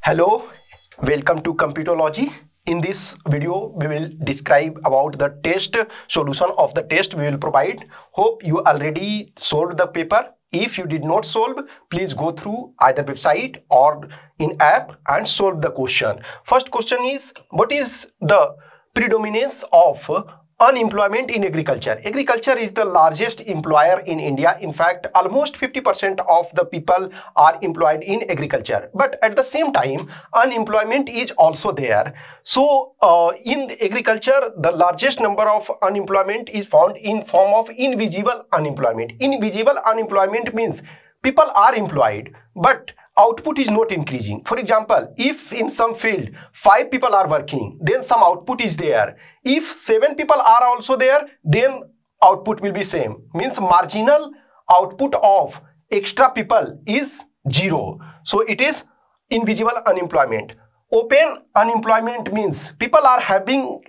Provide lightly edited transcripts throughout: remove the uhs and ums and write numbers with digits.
Hello, welcome to Competology. In this video, we will describe about the test solution of the test we will provide. Hope you already solved the paper. If you did not solve, please go through either website or in app and solve the question. First question is, what is the predominance of unemployment in agriculture? Agriculture is the largest employer in India. In fact, almost 50% of the people are employed in agriculture. But at the same time, unemployment is also there. So, in agriculture, the largest number of unemployment is found in form of invisible unemployment. Invisible unemployment means people are employed, but output is not increasing. For example, if in some field 5 people are working, then some output is there. If 7 people are also there, then output will be same. Means marginal output of extra people is 0. So it is invisible unemployment. Open unemployment means people are having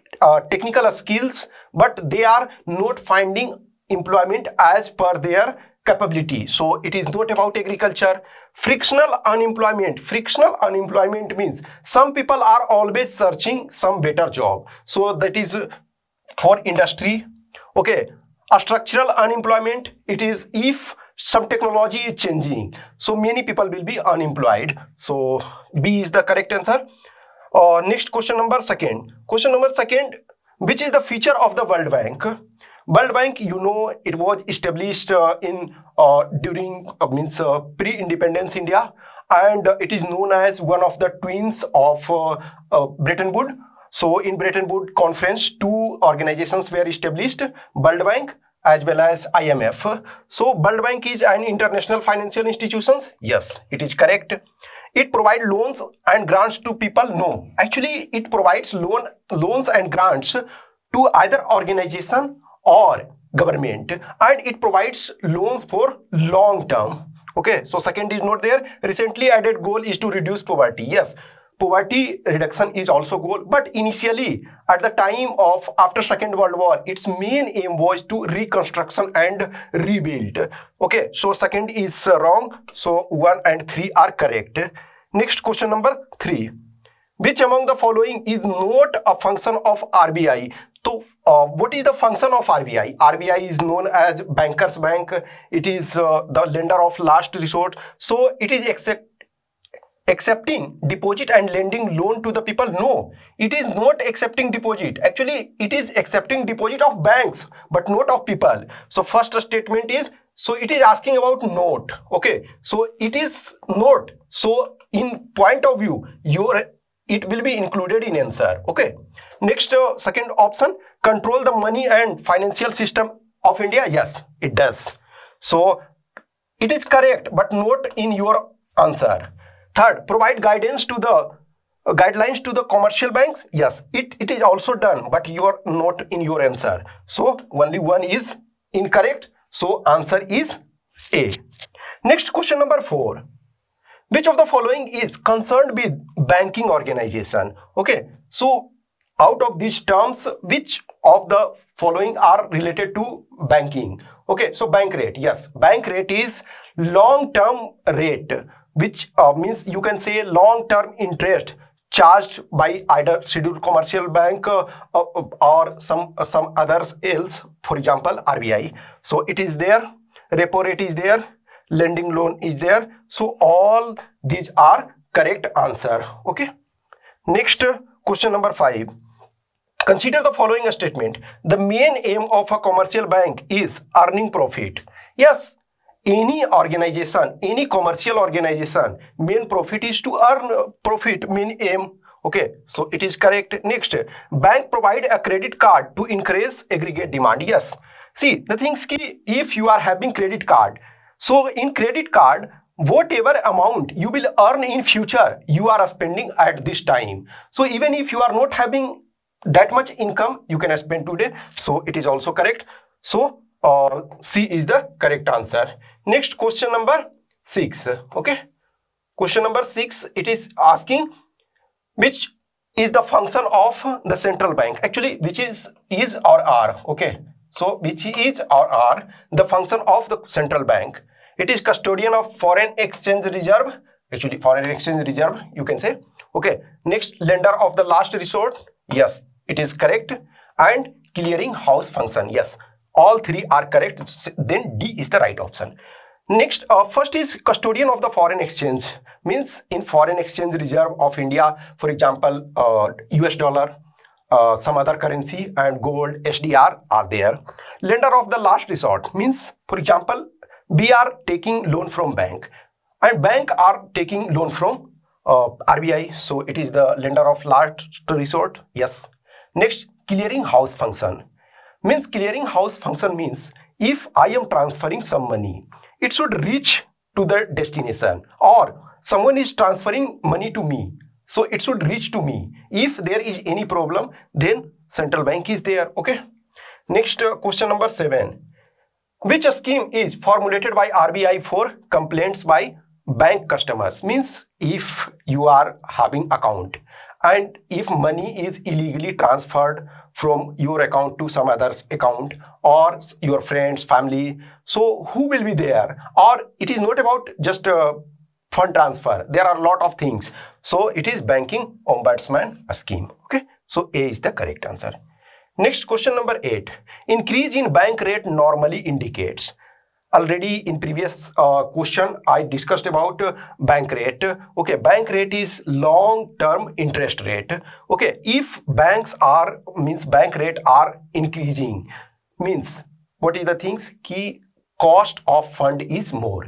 technical skills, but they are not finding employment as per their capability. So it is not about agriculture. Frictional unemployment. Frictional unemployment means some people are always searching some better job. So that is for industry. Okay. A structural unemployment, it is if some technology is changing, so many people will be unemployed. So B is the correct answer. Next question number second. Question number second, which is the feature of the World Bank? World Bank, you know, it was established during pre-independence India, and it is known as one of the twins of Bretton Woods. So in Bretton Woods conference, 2 organizations were established, World Bank as well as IMF. So World Bank is an international financial institution. Yes, it is correct. It provides loans and grants to people. No, actually it provides loans and grants to either organization or government, and it provides loans for long term. Okay, so second is not there. Recently added goal is to reduce poverty. Yes, poverty reduction is also goal, but initially at the time of after Second World War, its main aim was to reconstruction and rebuild. Okay, so second is wrong. So 1 and 3 are correct. Next question number 3. Which among the following is not a function of RBI? So, what is the function of RBI? RBI is known as Bankers Bank. It is the lender of last resort. So, it is accepting deposit and lending loan to the people. No, it is not accepting deposit. Actually, it is accepting deposit of banks, but not of people. So, first statement is, so it is asking about note. Okay, so it is not. So, in point of view, it will be included in answer. Okay. Next, second option, control the money and financial system of India. Yes, it does. So it is correct, but not in your answer. Third, provide guidance to the guidelines to the commercial banks. Yes, it is also done, but you are not in your answer. So only one is incorrect. So answer is A. Next, question number 4. Which of the following is concerned with banking organization? Okay, so out of these terms, which of the following are related to banking? Okay, so bank rate. Yes, bank rate is long-term rate, which means you can say long-term interest charged by either scheduled commercial bank or some others else, for example, RBI. So it is there, repo rate is there, lending loan is there. So all these are correct answer. Okay. Next, question number 5. Consider the following statement. The main aim of a commercial bank is earning profit. Yes, any organization, any commercial organization, main profit is to earn profit, main aim. Okay, so it is correct. Next, bank provide a credit card to increase aggregate demand. Yes. See, the thing is, if you are having credit card, so in credit card, whatever amount you will earn in future, you are spending at this time. So even if you are not having that much income, you can spend today. So it is also correct. So C is the correct answer. Next, question number 6. Okay. Question number 6, it is asking which is the function of the central bank. Actually, which is or are. Okay. So which is or are the function of the central bank? It is custodian of foreign exchange reserve, actually foreign exchange reserve you can say. Okay, next, lender of the last resort, yes, it is correct. And clearing house function, yes, all three are correct. Then D is the right option. Next, first is custodian of the foreign exchange, means in foreign exchange reserve of India, for example, US dollar, some other currency and gold, SDR are there. Lender of the last resort means, for example, we are taking loan from bank and bank are taking loan from RBI, so it is the lender of last resort, yes. Next, clearing house function means, clearing house function means if I am transferring some money, it should reach to the destination, or someone is transferring money to me, so it should reach to me. If there is any problem, then central bank is there. Okay. Next, question number 7. Which scheme is formulated by RBI for complaints by bank customers? Means if you are having account and if money is illegally transferred from your account to some other's account or your friends, family, so who will be there? Or it is not about just fund transfer, there are a lot of things, so it is banking ombudsman scheme. Okay, so A is the correct answer. Next, question number 8. Increase in bank rate normally indicates. Already in previous question I discussed about bank rate. Okay, bank rate is long term interest rate. Okay, if banks are, means bank rate are increasing, means what is the things? Key cost of fund is more.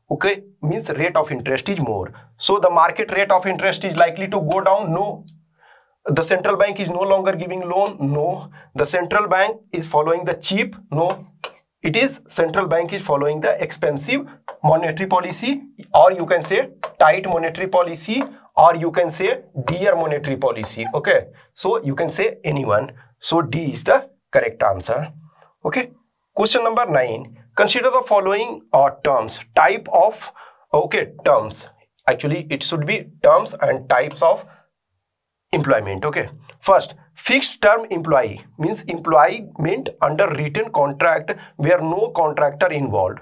Okay, means rate of interest is more, so the market rate of interest is likely to go down. No. The central bank is no longer giving loan. No. The central bank is following the cheap. No. It is central bank is following the expensive monetary policy, or you can say tight monetary policy, or you can say dear monetary policy. Okay, so you can say anyone. So D is the correct answer. Okay, question number 9. Consider the following terms, type of, okay, terms. Actually, it should be terms and types of employment. Okay, first, fixed term employee means employment under written contract where no contractor involved.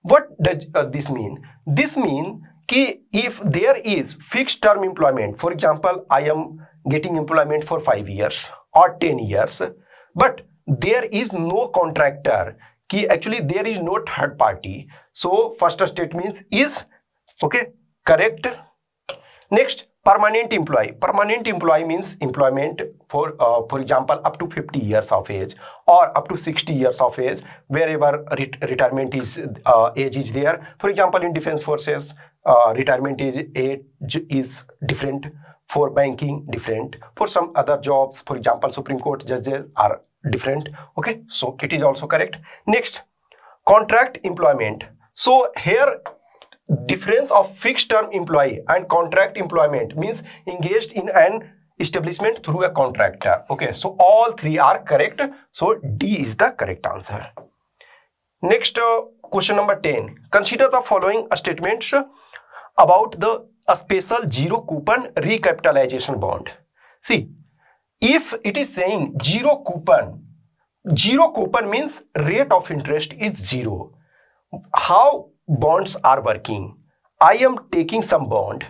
What does this mean? This means if there is fixed term employment, for example, I am getting employment for 5 years or 10 years, but there is no contractor, actually there is no third party, so first statement is okay, correct. Next, permanent employee. Permanent employee means employment for example up to 50 years of age or up to 60 years of age, wherever retirement is age is there. For example, in defense forces, retirement age is different. For banking, different. For some other jobs, for example, Supreme Court judges are different. Okay, so it is also correct. Next, contract employment. So here, difference of fixed term employee and contract employment means engaged in an establishment through a contractor. Okay, so all three are correct, so D is the correct answer. Next, question number 10. Consider the following statements about the special zero coupon recapitalization bond. See, if it is saying zero coupon means rate of interest is zero. How bonds are working? I am taking some bond,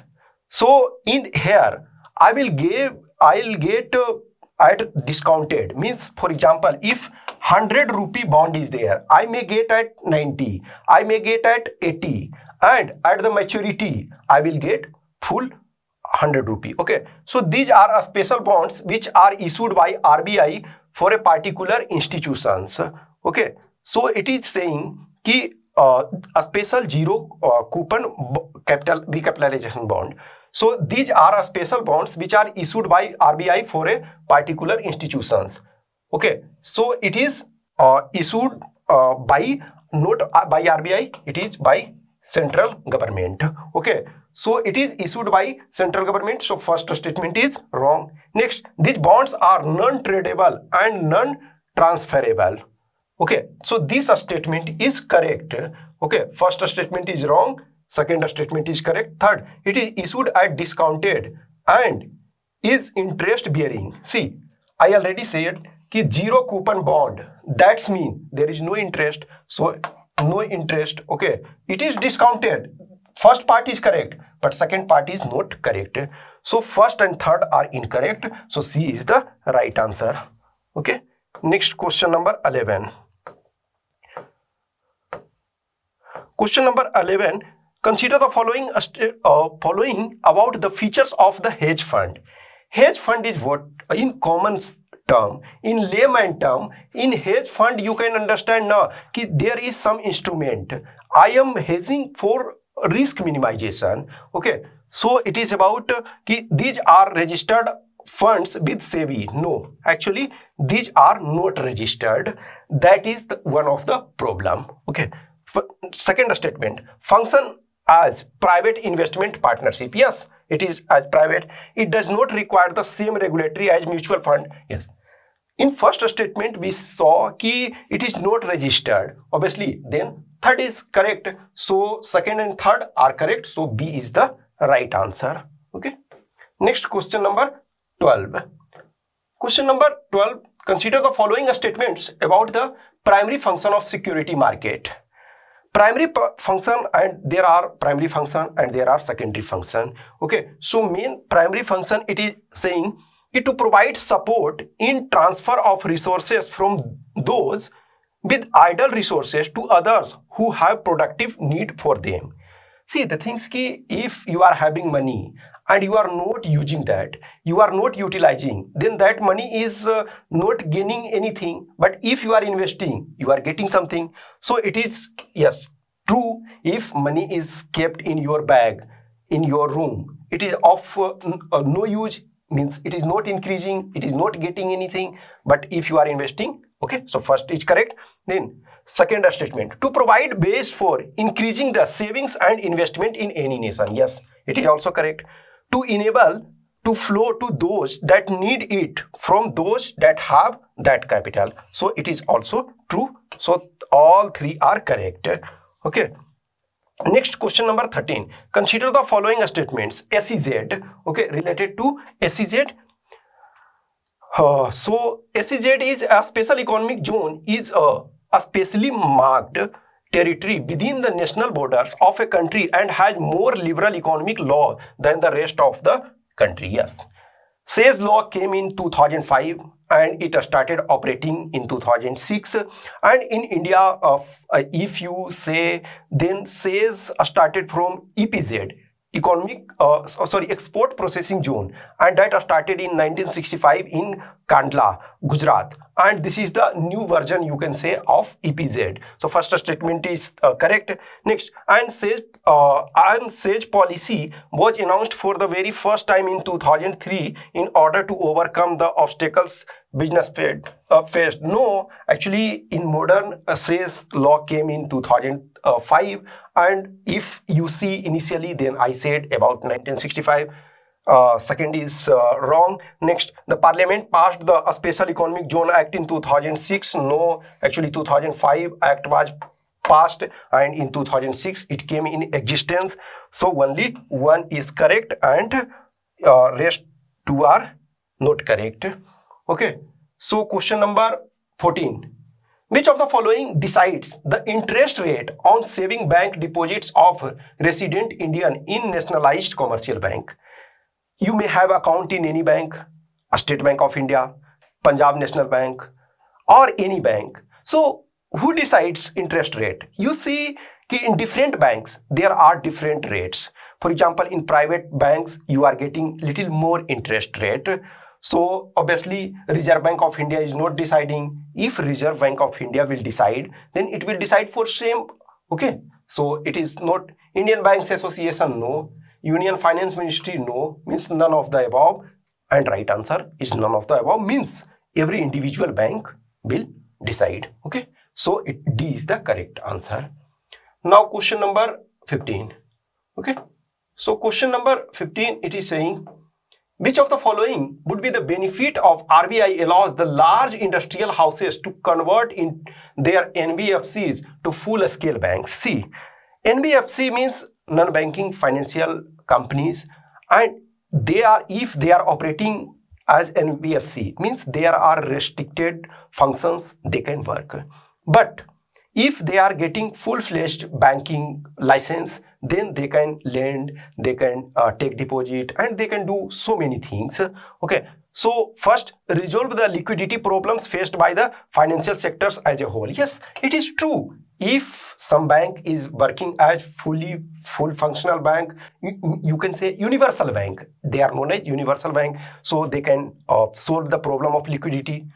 so in here I'll get at discounted, means for example, if 100 rupee bond is there, I may get at 90, I may get at 80, and at the maturity I will get full 100 rupee. Okay, so these are special bonds which are issued by RBI for a particular institutions. Okay, so it is saying ki a special zero coupon capital recapitalization bond. So these are special bonds which are issued by RBI for a particular institutions. Okay, so it is issued by, not by RBI, it is by central government. Okay, so it is issued by central government, so first statement is wrong. Next, these bonds are non-tradable and non-transferable. Okay, so this statement is correct. Okay, first statement is wrong, second statement is correct. Third, it is issued at discounted and is interest bearing. See, I already said ki zero coupon bond, that's mean there is no interest, so no interest. Okay, it is discounted, first part is correct, but second part is not correct. So first and third are incorrect. So C is the right answer. Okay. Next, question number 11. Question number 11. Consider the following about the features of the hedge fund. Hedge fund is what? In common term, in layman term, in hedge fund you can understand now that there is some instrument. I am hedging for risk minimization. Okay, so it is about these are registered funds with SEBI. No, actually these are not registered. That is one of the problem. Okay. Second statement, function as private investment partnership. Yes, it is as private. It does not require the same regulatory as mutual fund. Yes. In first statement we saw that it is not registered. Obviously, then third is correct. So second and third are correct. So B is the right answer. Okay. Next, question number 12. Question number 12. Consider the following statements about the primary function of security market. Primary function, and there are primary function and there are secondary function. Okay, so main primary function, it is saying to provide support in transfer of resources from those with idle resources to others who have productive need for them. See, the things ki if you are having money and you are not using that, you are not utilizing, then that money is not gaining anything. But if you are investing, you are getting something. So it is, yes, true, if money is kept in your bag, in your room, it is of no use, means it is not increasing, it is not getting anything. But if you are investing, okay, so first is correct. Then second statement, to provide base for increasing the savings and investment in any nation. Yes, it is also correct. To enable to flow to those that need it from those that have that capital. So it is also true. So all three are correct. Okay. Next, question number 13. Consider the following statements. SEZ, okay, related to SEZ. So SEZ is a special economic zone, is a specially marked territory within the national borders of a country and has more liberal economic law than the rest of the country. Yes. SEZ law came in 2005 and it started operating in 2006. And in India, if you say, then SEZ started from EPZ, export processing zone, and that started in 1965 in Kandla, Gujarat, and this is the new version, you can say, of EPZ. So first statement is correct. Next, and SEZ policy was announced for the very first time in 2003 in order to overcome the obstacles business faced. No, actually in modern SEZ law came in 2005, and if you see initially, then I said about 1965. Second is wrong. Next, the parliament passed the Special Economic Zone Act in 2006. No, actually 2005 act was passed and in 2006 it came in existence. So only one is correct and rest two are not correct. Okay, so question number 14. Which of the following decides the interest rate on saving bank deposits of resident Indian in nationalized commercial bank? You may have account in any bank, a State Bank of India, Punjab National Bank, or any bank. So who decides interest rate? You see in different banks, there are different rates. For example, in private banks, you are getting little more interest rate. So obviously, Reserve Bank of India is not deciding. If Reserve Bank of India will decide, then it will decide for same. Okay, so it is not Indian Banks Association, no. Union Finance Ministry, no, means none of the above, and right answer is none of the above, means every individual bank will decide. Okay, so D is the correct answer. Now question number 15. Okay, so question number 15, it is saying, which of the following would be the benefit of RBI allows the large industrial houses to convert in their NBFCs to full-scale banks? See, NBFC means non-banking financial companies, and they are, if they are operating as NBFC, means there are restricted functions they can work. But if they are getting full-fledged banking license, then they can lend, they can take deposit, and they can do so many things. Okay, so first, resolve the liquidity problems faced by the financial sectors as a whole. Yes, it is true. If some bank is working as full functional bank, you can say universal bank. They are known as universal bank, so they can solve the problem of liquidity.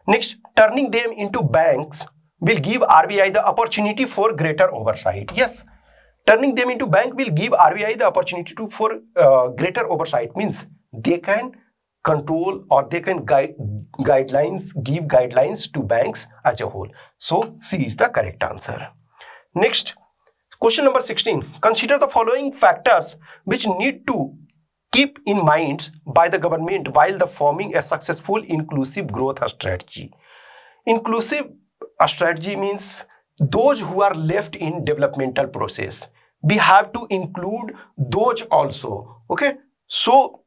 Next, turning them into banks will give RBI the opportunity for greater oversight. Yes, turning them into bank will give RBI the opportunity for greater oversight. Means they can control or they can give guidelines to banks as a whole. So C is the correct answer. Next, question number 16. Consider the following factors which need to keep in mind by the government while the forming a successful inclusive growth strategy. Inclusive strategy means those who are left in developmental process. We have to include those also. Okay, so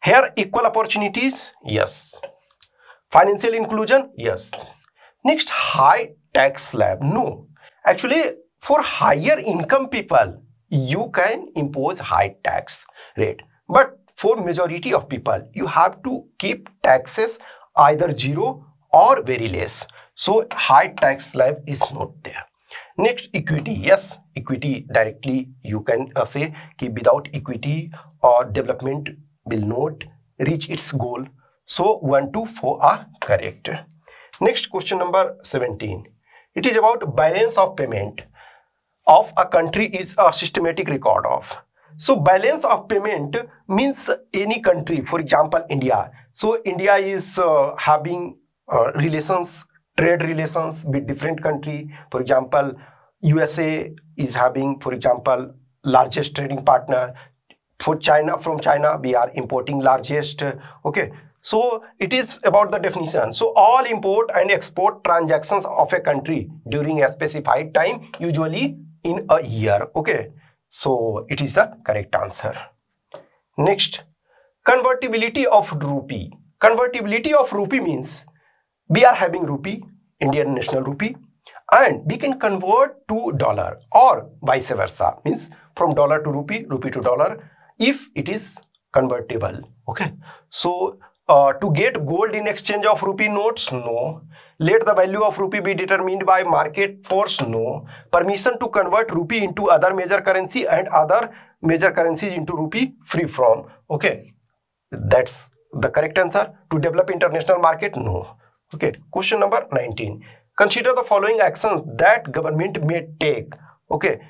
here equal opportunities, yes. Financial inclusion, yes. Next, high tax slab, no. Actually, for higher income people, you can impose high tax rate. But for majority of people, you have to keep taxes either zero or very less. So high tax slab is not there. Next, equity, yes. Equity directly you can say that without equity or development will not reach its goal. So 1, 2, 4 are correct. Next, question number 17. It is about balance of payment of a country is a systematic record of. So balance of payment means any country, for example India. So India is having trade relations with different country. For example, USA is having, for example, largest trading partner. For China, from China we are importing largest. Okay, so it is about the definition. So all import and export transactions of a country during a specified time, usually in a year. Okay, so it is the correct answer. Next, convertibility of rupee. Convertibility of rupee means we are having rupee, Indian national rupee, and we can convert to dollar or vice versa, means from dollar to rupee, rupee to dollar, if it is convertible. Okay, so to get gold in exchange of rupee notes, no. Let the value of rupee be determined by market force, no. Permission to convert rupee into other major currency and other major currencies into rupee, free from. Okay, that's the correct answer. To develop international market, no. Okay, question number 19. Consider the following actions that government may take. Okay,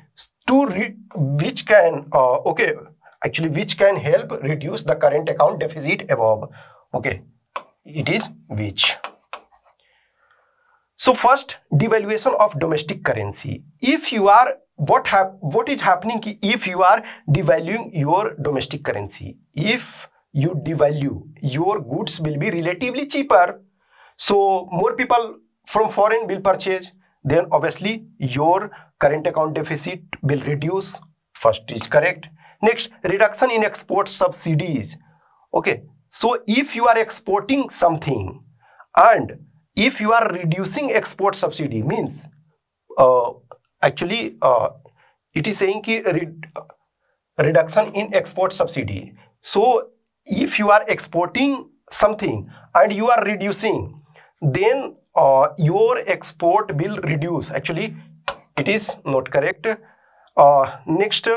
which can which can help reduce the current account deficit above. Okay, it is which. So first, devaluation of domestic currency. If you are what is happening if you are devaluing your domestic currency, if you devalue, your goods will be relatively cheaper. So more people from foreign will purchase, then obviously your current account deficit will reduce. First is correct. Next, reduction in export subsidies. Okay, so if you are exporting something and if you are reducing export subsidy, means it is saying reduction in export subsidy. So if you are exporting something and you are reducing, then your export will reduce. Actually, it is not correct. Next,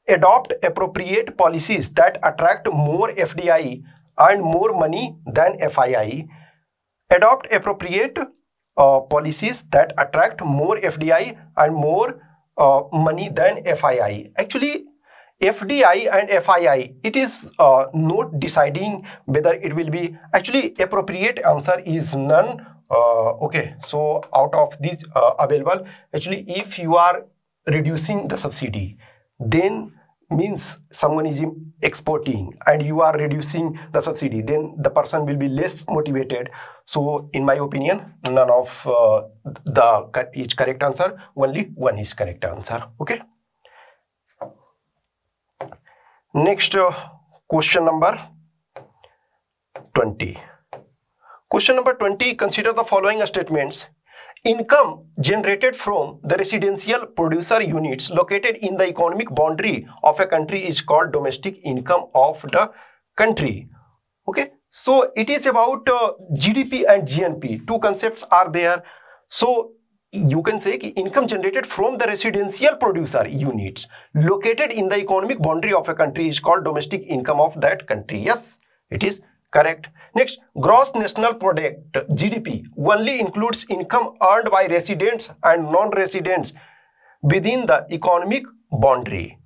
adopt appropriate policies that attract more FDI and more money than FII. Adopt appropriate policies that attract more FDI and more money than FII. Actually, FDI and FII, it is not deciding whether it will be. Actually, appropriate answer is none. Okay, so out of these available, actually, if you are reducing the subsidy, then means someone is exporting and you are reducing the subsidy, then the person will be less motivated. So in my opinion, none of each correct answer, only one is correct answer. Okay, next, question number 20. Question number 20, consider the following statements. Income generated from the residential producer units located in the economic boundary of a country is called domestic income of the country. Okay, so it is about GDP and GNP. Two concepts are there. So you can say income generated from the residential producer units located in the economic boundary of a country is called domestic income of that country. Yes, it is correct. Next, gross national product GDP only includes income earned by residents and non-residents within the economic boundary.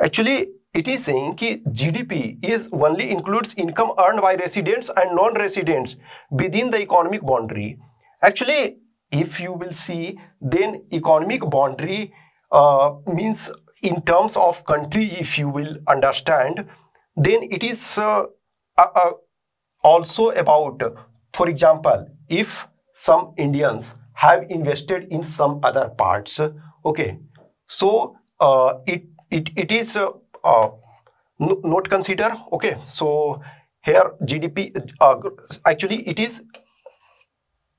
Actually, it is saying that GDP is only includes income earned by residents and non-residents within the economic boundary. Actually, if you will see, then economic boundary means in terms of country, if you will understand, then it is also about, for example, if some Indians have invested in some other parts, okay, so it is not consider. Okay, so here GDP actually it is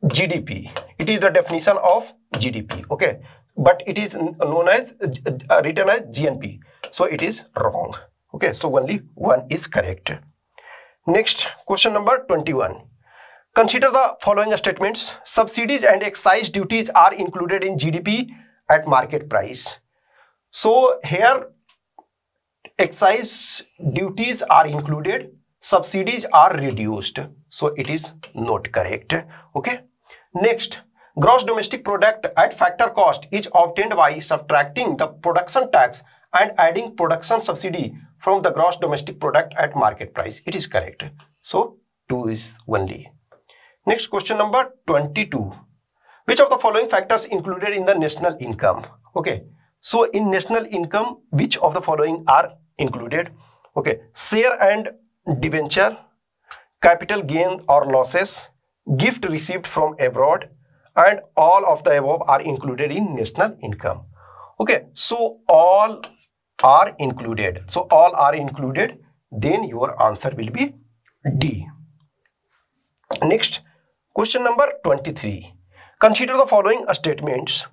GDP. It is the definition of GDP. Okay, but it is known as written as GNP. So it is wrong. Okay, so only one is correct. Next, question number 21. Consider the following statements. Subsidies and excise duties are included in GDP at market price. So here excise duties are included, subsidies are reduced. So it is not correct. Okay. Next, gross domestic product at factor cost is obtained by subtracting the production tax and adding production subsidy from the gross domestic product at market price. It is correct. So 2 is only. Next, question number 22. Which of the following factors included in the national income? Okay. So in national income, which of the following are included? Okay. Share and debenture, capital gain or losses, gift received from abroad, and all of the above are included in national income. Okay, so all are included. So all are included, then your answer will be D. Next, question number 23. Consider the following statements.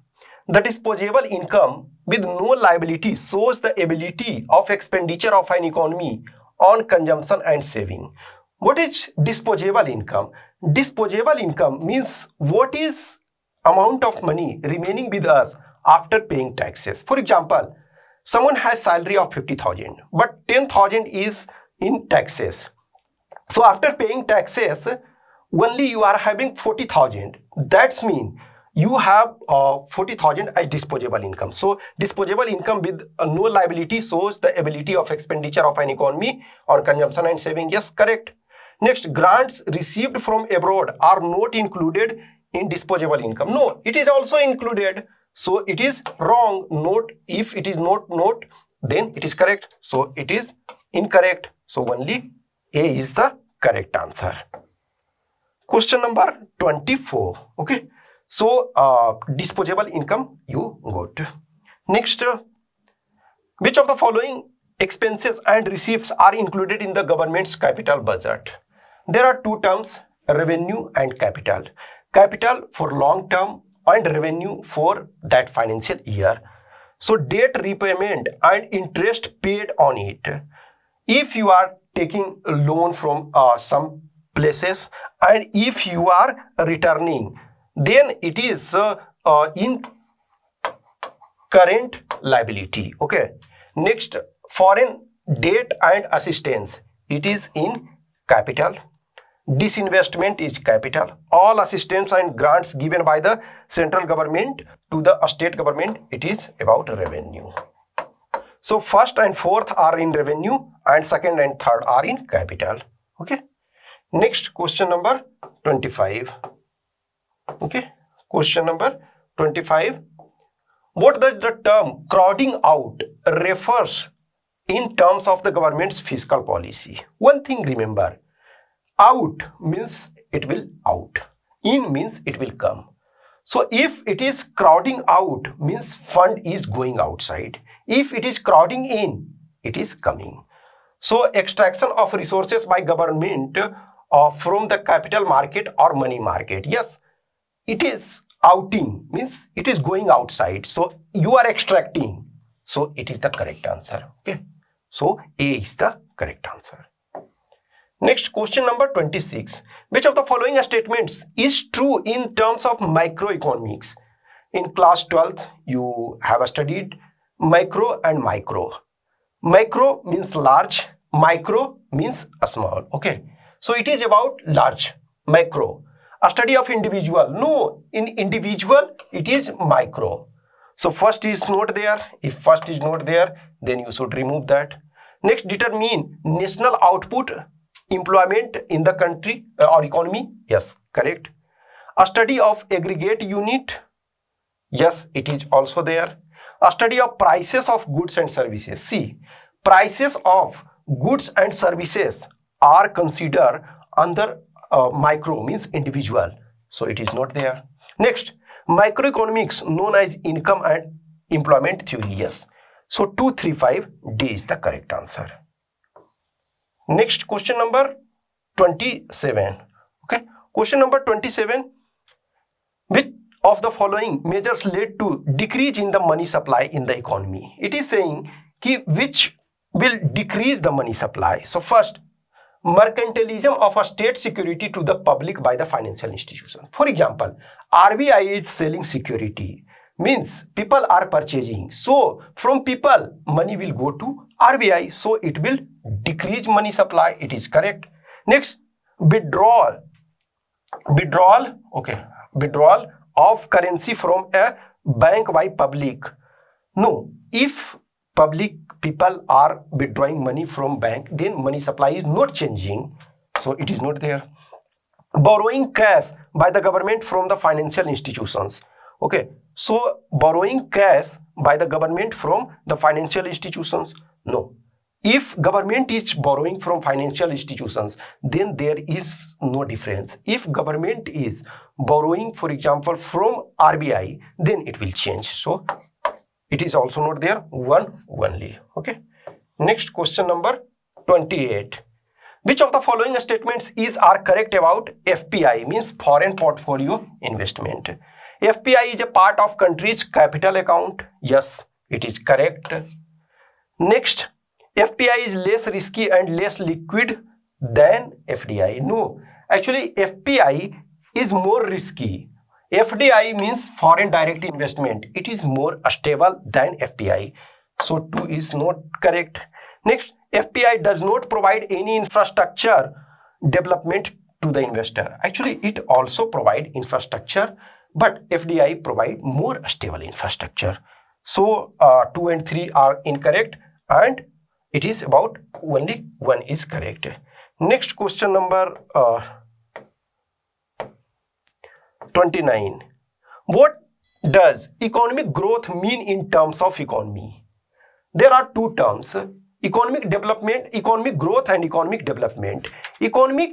The disposable income with no liability shows the ability of expenditure of an economy on consumption and saving. What is disposable income? Disposable income means what is amount of money remaining with us after paying taxes. For example, someone has salary of 50,000, but 10,000 is in taxes. So after paying taxes, only you are having 40,000. That's mean you have 40,000 as disposable income. So disposable income with no liability shows the ability of expenditure of an economy on consumption and saving. Yes, correct. Next, grants received from abroad are not included in disposable income. No, it is also included. So it is wrong. Note, if it is not, then it is correct. So it is incorrect. So only A is the correct answer. Question number 24. Okay. So disposable income you got. Next, which of the following expenses and receipts are included in the government's capital budget? There are two terms, revenue and capital. Capital for long term and revenue for that financial year. So debt repayment and interest paid on it. If you are taking a loan from some places and if you are returning, then it is in current liability. Okay. Next, foreign debt and assistance, it is in capital. Disinvestment is capital. All assistance and grants given by the central government to the state government, it is about revenue. So first and fourth are in revenue and second and third are in capital. Okay. Next, question number 25. Okay. Question number 25. What does the term crowding out refers in terms of the government's fiscal policy? One thing remember, out means it will out, in means it will come. So if it is crowding out means fund is going outside. If it is crowding in, it is coming. So extraction of resources by government from the capital market or money market. Yes, it is outing means it is going outside. So you are extracting. So it is the correct answer. Okay. So A is the correct answer. Next, question number 26. Which of the following statements is true in terms of microeconomics? In class 12th, you have studied micro and micro. Micro means large, micro means small. Okay. So it is about large, micro. A study of individual. No, in individual, it is micro. So first is not there. If first is not there, then you should remove that. Next, determine national output, employment in the country or economy. Yes, correct. A study of aggregate unit. Yes, it is also there. A study of prices of goods and services. See, prices of goods and services are considered under micro means individual. So it is not there. Next, microeconomics known as income and employment theory. Yes. So 235 D is the correct answer. Next, question number 27. Okay. Question number 27. Which of the following measures led to decrease in the money supply in the economy? It is saying which will decrease the money supply. So first, mercantilism of a state security to the public by the financial institution. For example, RBI is selling security, means people are purchasing. So from people, money will go to RBI. So it will decrease money supply. It is correct. Next, withdrawal of currency from a bank by public. No, if people are withdrawing money from bank, then money supply is not changing. So it is not there. Borrowing cash by the government from the financial institutions. Okay. So borrowing cash by the government from the financial institutions. No. If government is borrowing from financial institutions, then there is no difference. If government is borrowing, for example, from RBI, then it will change. So it is also not there. One only. Okay. Next, question number 28. Which of the following statements are correct about FPI, means foreign portfolio investment? FPI is a part of country's capital account. Yes, it is correct. Next, FPI is less risky and less liquid than FDI. No, actually FPI is more risky. FDI means foreign direct investment. It is more stable than FPI. So 2 is not correct. Next, FPI does not provide any infrastructure development to the investor. Actually, it also provides infrastructure, but FDI provide more stable infrastructure. So 2 and 3 are incorrect, and it is about only 1 is correct. Next, question number 29. What does economic growth mean in terms of economy? There are two terms: economic development, economic growth, and economic development. Economic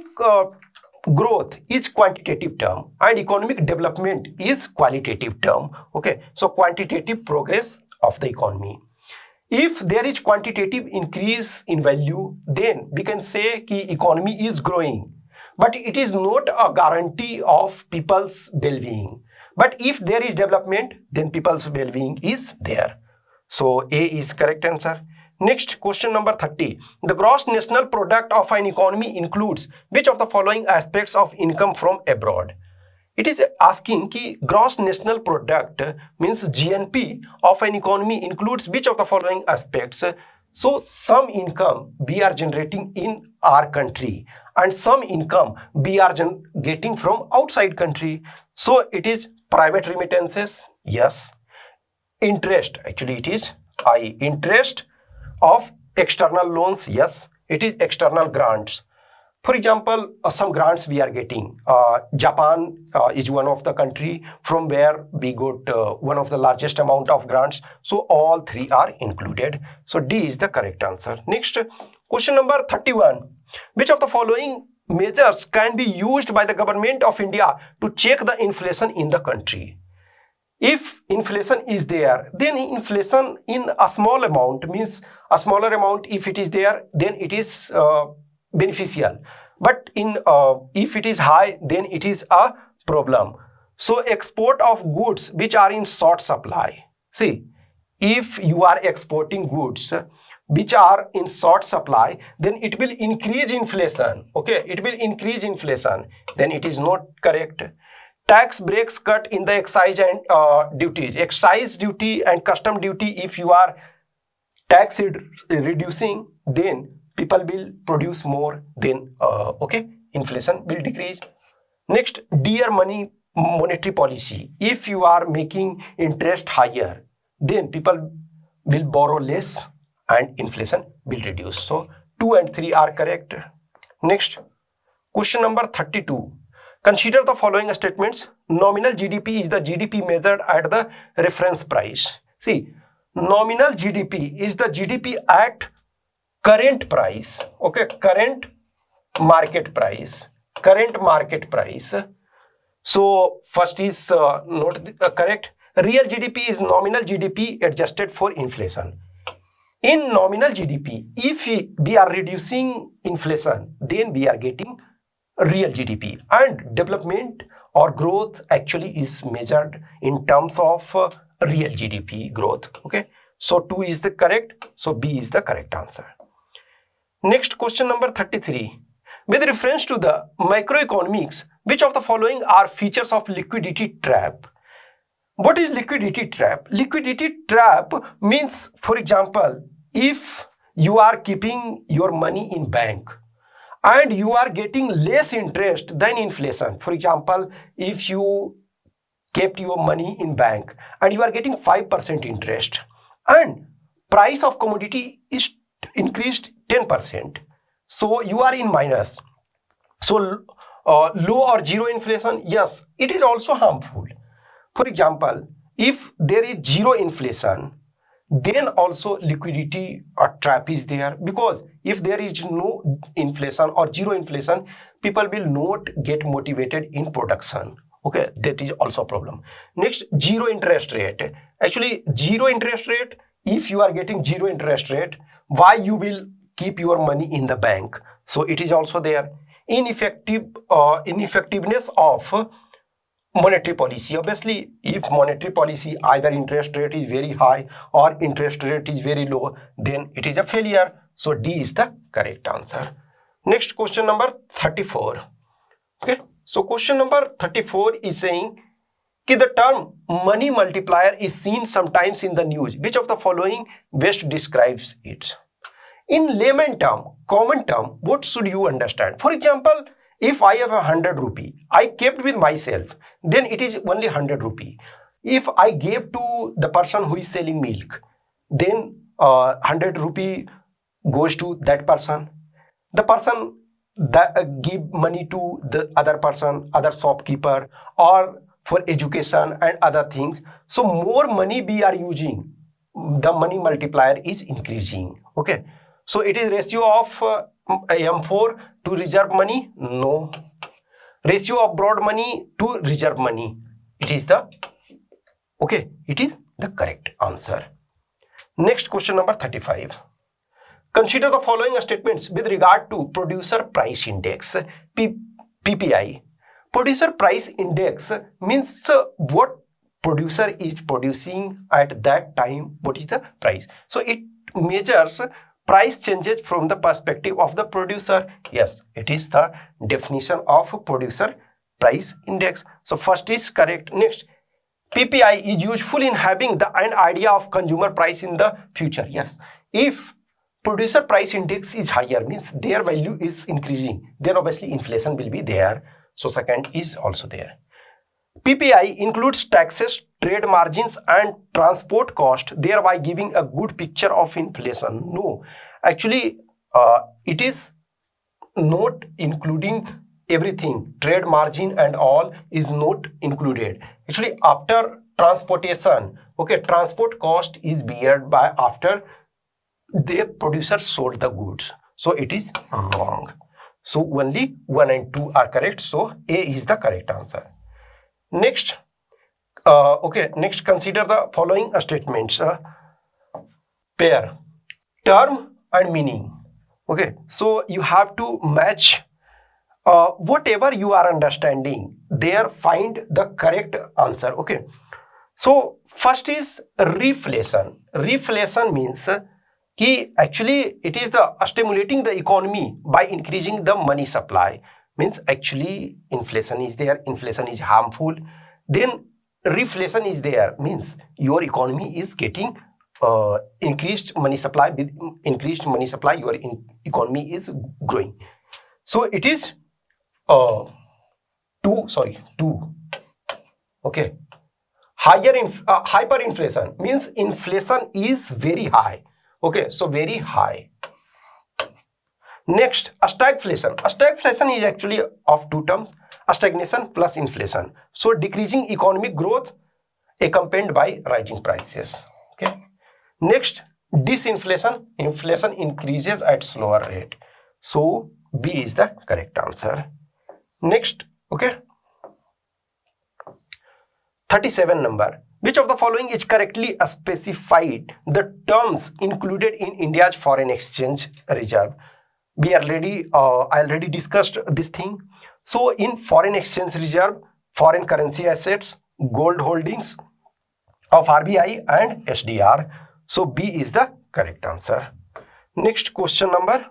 growth is quantitative term and economic development is qualitative term. Okay, so quantitative progress of the economy. If there is quantitative increase in value, then we can say the economy is growing, but it is not a guarantee of people's well-being. But if there is development, then people's well-being is there. So A is correct answer. Next, question number 30. The gross national product of an economy includes which of the following aspects of income from abroad? It is asking ki gross national product means GNP of an economy includes which of the following aspects. So some income we are generating in our country and some income we are getting from outside country. So it is private remittances. Yes. Interest, actually it is I. Interest of external loans. Yes, it is external grants. For example, some grants we are getting. Japan is one of the country from where we got one of the largest amount of grants. So all 3 are included. So D is the correct answer. Next, question number 31. Which of the following measures can be used by the government of India to check the inflation in the country? If inflation is there, then inflation in a small amount means a smaller amount. If it is there, then it is beneficial. But in if it is high, then it is a problem. So export of goods which are in short supply. See, if you are exporting goods which are in short supply, then it will increase inflation. Okay, it will increase inflation. Then it is not correct. Tax breaks cut in the excise and duties. Excise duty and custom duty, if you are tax reducing, then people will produce more, then okay, inflation will decrease. Next, dear monetary policy. If you are making interest higher, then people will borrow less and inflation will reduce. So 2 and 3 are correct. Next, question number 32. Consider the following statements. Nominal GDP is the GDP measured at the reference price. See, nominal GDP is the GDP at current price. Okay, current market price. Current market price. So first is not correct. Real GDP is nominal GDP adjusted for inflation. In nominal GDP, if we are reducing inflation, then we are getting real GDP, and development or growth actually is measured in terms of real GDP growth. Okay, so 2 is the correct, so B is the correct answer. Next, question number 33. With reference to the microeconomics, which of the following are features of liquidity trap? What is liquidity trap? Liquidity trap means, for example, if you are keeping your money in bank and you are getting less interest than inflation. For example, if you kept your money in bank and you are getting 5% interest and price of commodity is increased 10%, so you are in minus. So low or zero inflation, yes, it is also harmful. For example, if there is zero inflation, then also liquidity trap is there, because if there is no inflation or zero inflation, people will not get motivated in production. Okay, that is also a problem. Next, zero interest rate. Actually, zero interest rate, if you are getting zero interest rate, why you will keep your money in the bank? So it is also there. Ineffectiveness of monetary policy. Obviously, if monetary policy, either interest rate is very high or interest rate is very low, then it is a failure. So D is the correct answer. Next, question number 34. Okay, so question number 34 is saying the term money multiplier is seen sometimes in the news. Which of the following best describes it? In layman term, common term, what should you understand? For example, if I have 100 rupee, I kept with myself, then it is only 100 rupee. If I gave to the person who is selling milk, then 100 rupee goes to that person. The person that give money to the other person, other shopkeeper, or for education and other things. So more money we are using, the money multiplier is increasing. Okay, so it is ratio of M4 to reserve money? No. Ratio of borrowed money to reserve money. It is the, okay, it is the correct answer. Next, question number 35. Consider the following statements with regard to producer price index, PPI. Producer price index means what producer is producing at that time, what is the price. So it measures price changes from the perspective of the producer. Yes, it is the definition of producer price index. So first is correct. Next, PPI is useful in having an idea of consumer price in the future. Yes, if producer price index is higher, means their value is increasing, then obviously inflation will be there. So second is also there. PPI includes taxes, trade margins and transport cost, thereby giving a good picture of inflation. No, actually it is not including everything. Trade margin and all is not included. Actually, after transportation, okay, transport cost is beared by after the producer sold the goods. So it is wrong. So only 1 and 2 are correct. So A is the correct answer. Next, next consider the following statements. Pair term and meaning. Okay, so you have to match whatever you are understanding, there find the correct answer. Okay. So first is reflation. Reflation means actually it is the stimulating the economy by increasing the money supply. Means actually inflation is there, inflation is harmful. Then reflation is there, means your economy is getting increased money supply. With increased money supply, your economy is growing. So it is two. Okay. Hyperinflation means inflation is very high. Okay, so very high. Next, stagflation. Stagflation is actually of two terms: stagnation plus inflation. So decreasing economic growth accompanied by rising prices. Okay. Next, disinflation. Inflation increases at slower rate. So B is the correct answer. Next, okay. 37 number. Which of the following is correctly specified the terms included in India's foreign exchange reserve? I already discussed this thing. So in foreign exchange reserve, foreign currency assets, gold holdings of RBI and SDR. So B is the correct answer. Next question number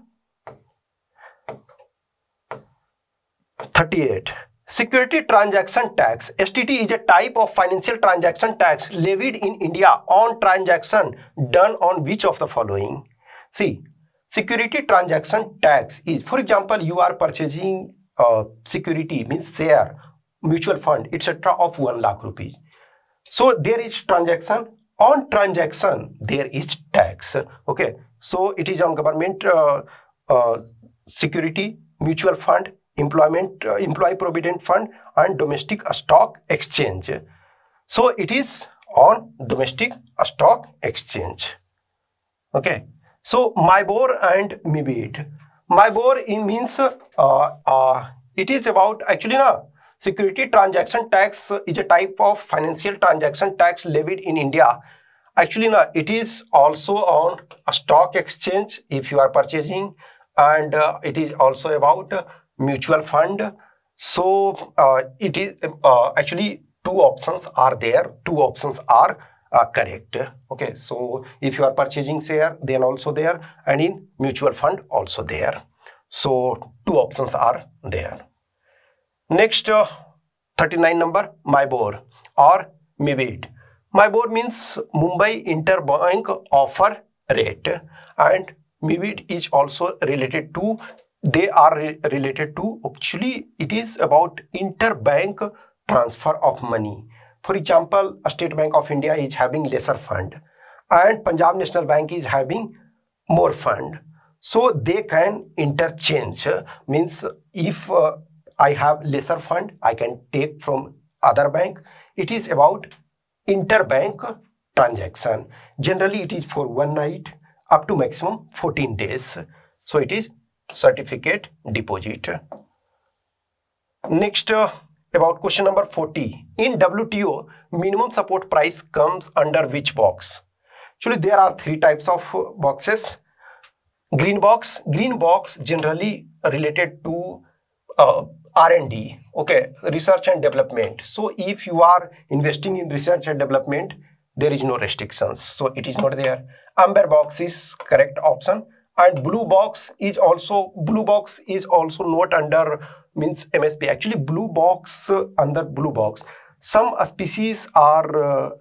38. Security Transaction Tax (STT) is a type of financial transaction tax levied in India on transaction done on which of the following? See, security transaction tax is, for example, you are purchasing security, means share, mutual fund, etc. of 1 lakh rupees. So there is transaction. On transaction, there is tax. Okay. So it is on government security, mutual fund, employee provident fund and domestic stock exchange. So it is on domestic stock exchange. Okay. So MIBOR and MIBID. MIBOR means it is about, actually security transaction tax is a type of financial transaction tax levied in India. Actually it is also on a stock exchange if you are purchasing, and it is also about mutual fund. So it is actually two options are there. Two options are correct. Okay, so if you are purchasing share, then also there, and in mutual fund also there. So two options are there. Next 39 number, MIBOR or MIBID. MIBOR means Mumbai Interbank Offer Rate, and MIBID is also related to, they are related to, actually it is about interbank transfer of money. For example, State Bank of India is having lesser fund and Punjab National Bank is having more fund. So they can interchange, means if I have lesser fund, I can take from other bank. It is about interbank transaction. Generally it is for one night up to maximum 14 days. So it is certificate deposit. Next about question number 40. In WTO, minimum support price comes under which box? Actually there are three types of boxes. Green box generally related to R&D, okay, research and development. So if you are investing in research and development, there is no restrictions, so it is not there. Amber box is correct option, and blue box is also not under, means MSP. Actually blue box, under blue box some species are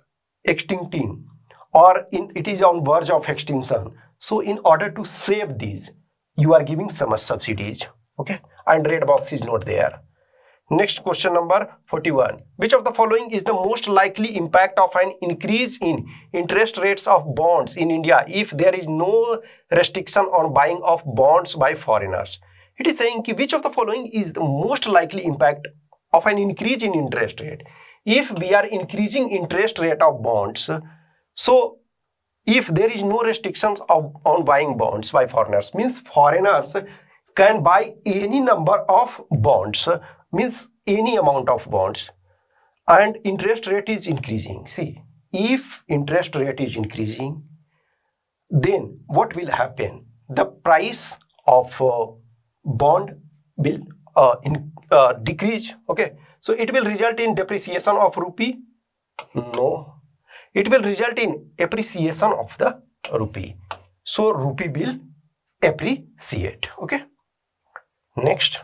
extincting, or it is on verge of extinction. So in order to save these, you are giving some subsidies. Okay, and red box is not there. Next question number 41. Which of the following is the most likely impact of an increase in interest rates of bonds in India if there is no restriction on buying of bonds by foreigners? It is saying which of the following is the most likely impact of an increase in interest rate if we are increasing interest rate of bonds. So if there is no restrictions on buying bonds by foreigners, means foreigners can buy any number of bonds, means any amount of bonds, and interest rate is increasing. See, if interest rate is increasing, then what will happen? The price of bond will decrease. Okay, so it will result in depreciation of rupee? No, it will result in appreciation of the rupee. So rupee will appreciate. Okay, next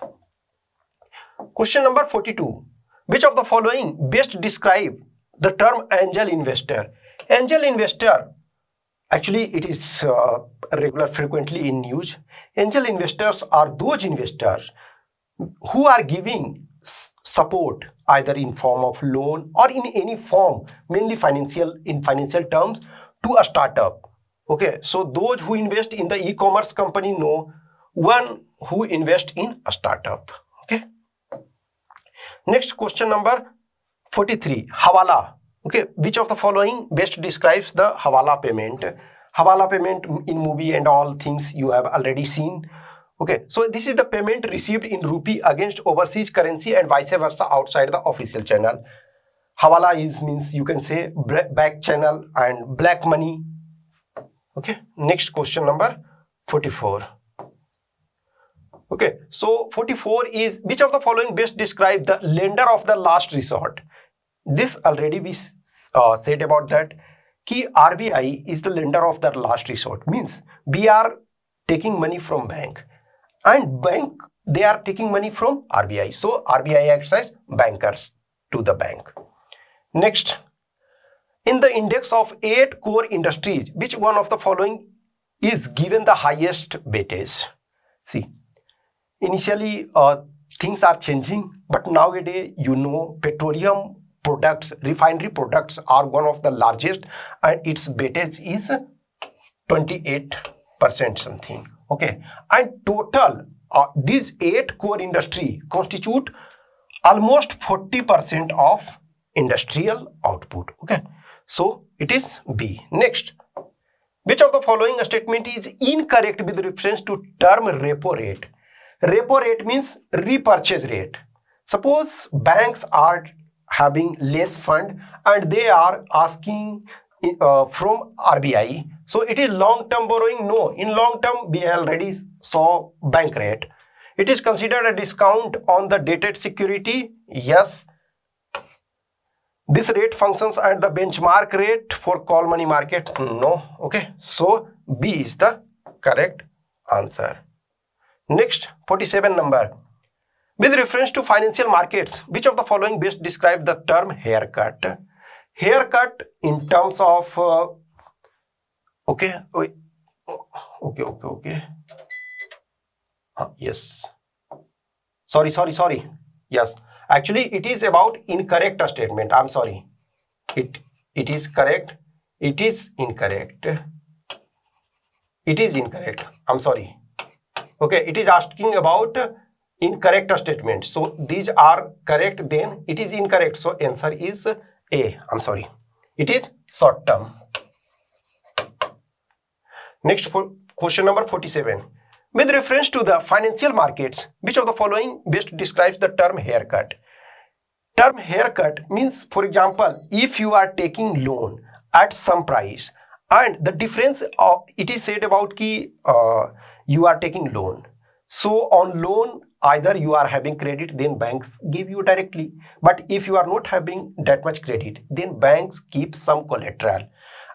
question number 42. Which of the following best describe the term angel investor? Angel investor, actually it is regular frequently in news. Angel investors are those investors who are giving support either in form of loan or in any form, mainly in financial terms, to a startup. Okay, so those who invest in the e-commerce company know one who invest in a startup. Okay, next question number 43. Hawala. Okay, which of the following best describes the Hawala payment? Hawala payment in movie and all things you have already seen. Okay, so this is the payment received in rupee against overseas currency and vice versa outside the official channel. Hawala means you can say back channel and black money. Okay, next question number 44. Okay, so 44 is which of the following best describe the lender of the last resort? This already we said about that. Ki RBI is the lender of the last resort, means we are taking money from bank and bank they are taking money from RBI. So RBI acts as bankers to the bank. Next, in the index of 8 core industries, which one of the following is given the highest weightage? See, initially things are changing, but nowadays petroleum products, refinery products are one of the largest and its weightage is 28% something. Okay, and total these 8 core industry constitute almost 40% of industrial output. Okay, so it is B. Next, which of the following statement is incorrect with reference to term repo rate? Repo rate means repurchase rate. Suppose banks are having less fund and they are asking from RBI, so it is long-term borrowing? No, in long-term we already saw bank rate. It is considered a discount on the dated security? Yes. This rate functions at the benchmark rate for call money market? No. Okay, so B is the correct answer. Next, 47 number. With reference to financial markets, which of the following best describe the term haircut? Haircut in terms of yes. Sorry. Yes. Actually, it is about incorrect statement. I'm sorry. It is correct. It is incorrect. It is incorrect. I'm sorry. Okay, it is asking about incorrect statement. So these are correct, then it is incorrect. So answer is A. I'm sorry. It is short term. Next, question number 47. With reference to the financial markets, which of the following best describes the term haircut? Term haircut means, for example, if you are taking loan at some price and the difference it is said about you are taking loan. So on loan, either you are having credit, then banks give you directly. But if you are not having that much credit, then banks keep some collateral.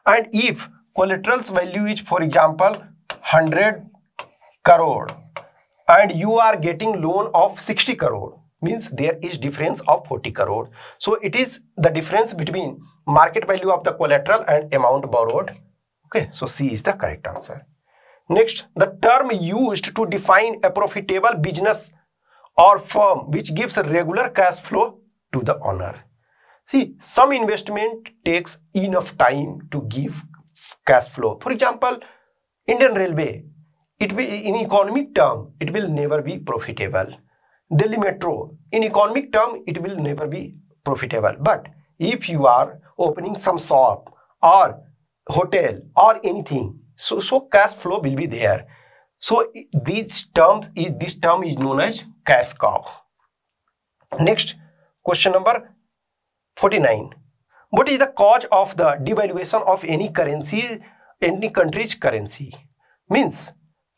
And if collateral's value is, for example, 100 crore and you are getting loan of 60 crore, means there is difference of 40 crore. So it is the difference between market value of the collateral and amount borrowed. Okay, so C is the correct answer. Next, the term used to define a profitable business or firm which gives a regular cash flow to the owner. See, some investment takes enough time to give cash flow. For example, Indian Railway, it will, in economic term, it will never be profitable. Delhi Metro, in economic term, it will never be profitable. But if you are opening some shop or hotel or anything, so cash flow will be there. So this term is known as cash cow. Next, question number 49. What is the cause of the devaluation of any currency, any country's currency? Means,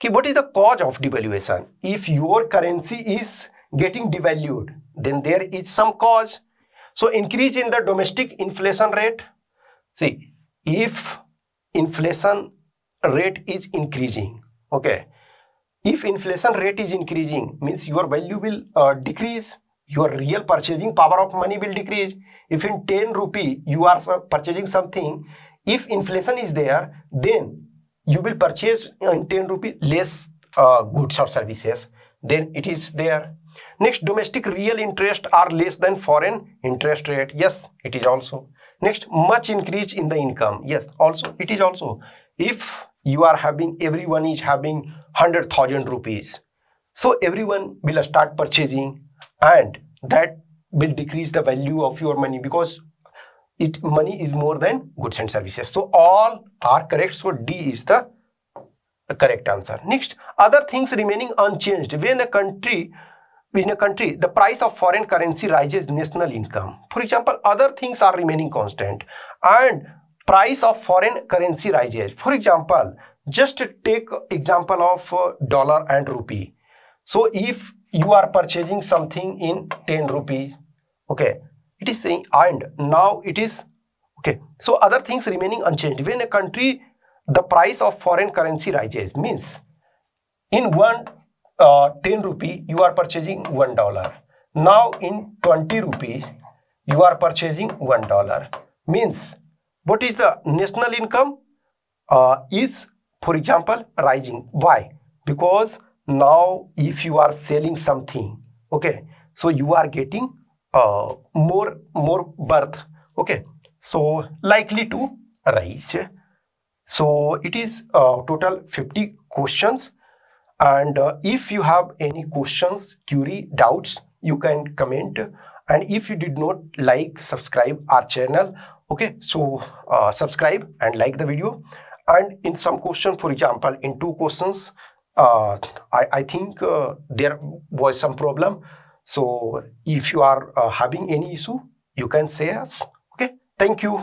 what is the cause of devaluation? If your currency is getting devalued, then there is some cause. So increase in the domestic inflation rate. See, if inflation rate is increasing, okay, if inflation rate is increasing, means your value will decrease, your real purchasing power of money will decrease. If in 10 rupee you are purchasing something, if inflation is there, then you will purchase in 10 rupee less goods or services, then it is there. Next, domestic real interest are less than foreign interest rate. Yes, it is also. Next, much increase in the income. Yes, also it is also. If you are having, everyone is having 100,000 rupees, so everyone will start purchasing, and that will decrease the value of your money, because money is more than goods and services. So all are correct. So D is the correct answer. Next, other things remaining unchanged. When a country, the price of foreign currency rises, national income. For example, other things are remaining constant and price of foreign currency rises. For example, just take example of dollar and rupee. So if you are purchasing something in 10 rupees, okay, it is saying, and now it is, okay, so other things remaining unchanged. When a country, the price of foreign currency rises, means in 10 rupee you are purchasing $1. Now in 20 rupees you are purchasing $1. Means what is the national income is, for example, rising. Why? Because now if you are selling something, okay, so you are getting more worth, okay, so likely to rise. So it is total 50 questions, and if you have any questions, query, doubts, you can comment. And if you did not like, subscribe our channel, okay, so subscribe and like the video. And in some question, for example, in 2 questions, I think there was some problem. So if you are having any issue, you can say us. Okay, thank you.